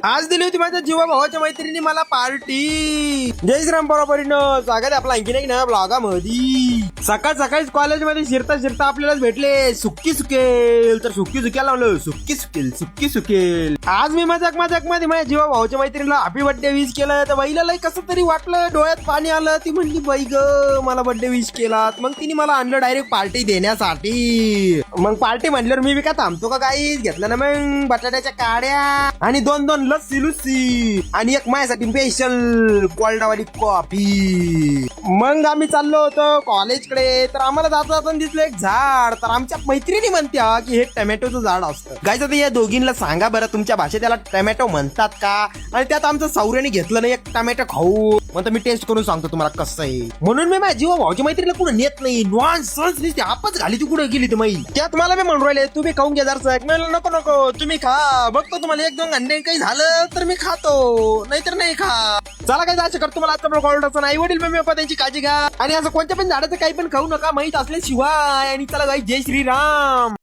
आज दिली होती माझ्या जीवा भावाच्या मैत्रिणी मला पार्टी. जय श्रीराम बरोबरीनं स्वागत आहे आपला आणखीन एक नव्या ब्लॉगामध्ये. सकाळ सकाळीच कॉलेजमध्ये शिरता शिरता आपल्याला भेटले सुक्की सुकेल. तर सुक्की सुक्याला लावलं सुक्की सुकेल सुक्की सुकेल. आज मी मजाक मध्ये माझ्या जीवा भावाच्या मैत्रिणीला हॅपी बर्थडे विश केलं. तर बाईला लय कसं तरी वाटलं, डोळ्यात पाणी आलं. ती म्हणली बाई ग मला बर्थडे विश केला. मग तिने मला आणलं डायरेक्ट पार्टी देण्यासाठी. मग पार्टी म्हणल्यावर मी काय थांबतो का काही घेतलं ना मग बटाट्याच्या काड्या आणि दोन दोन लस्सी लुस्सी आणि एक माझ्यासाठी स्पेशल कोल्डावाली कॉफी. मग आम्ही चाललो होतो कॉलेजकडे. तर आम्हाला जाता जाता दिसलं एक झाड. तर आमच्या मैत्रिणी म्हणत्या की हे टोमॅटोचं झाड असतं. गायचं तर या दोघींना सांगा बरं तुमच्या भाषेत त्याला टोमॅटो म्हणतात का. आणि त्यात आमचं सौर्याने घेतलं नाही एक टोमॅटो खाऊ. म्हणतो मी टेस्ट करून सांगतो तुम्हाला कसं आहे. म्हणून मी माझ्या जीवा भावाच्या मैत्रीला कुठं नेत नाही. नॉनसेन्स नुसती आपच घाली ती कुठे गेली तर माई. त्यात मला मी म्हणून राहिले तुम्ही खाऊन घ्या जरसं. नको नको तुम्ही खा. बघतो तुम्हाला एक दोन अंडे काही झालं तर मी खातो, नाहीतर नाही खा. चला काय जायचं करतो मला आता कॉलचं नाही. वडील मम्मी पप्पा त्यांची काळजी घ्या. आणि असं कोणत्या पण झाडाचं काही पण खाऊ नका माहित असल्याशिवाय. आणि चला गाई जय श्रीराम.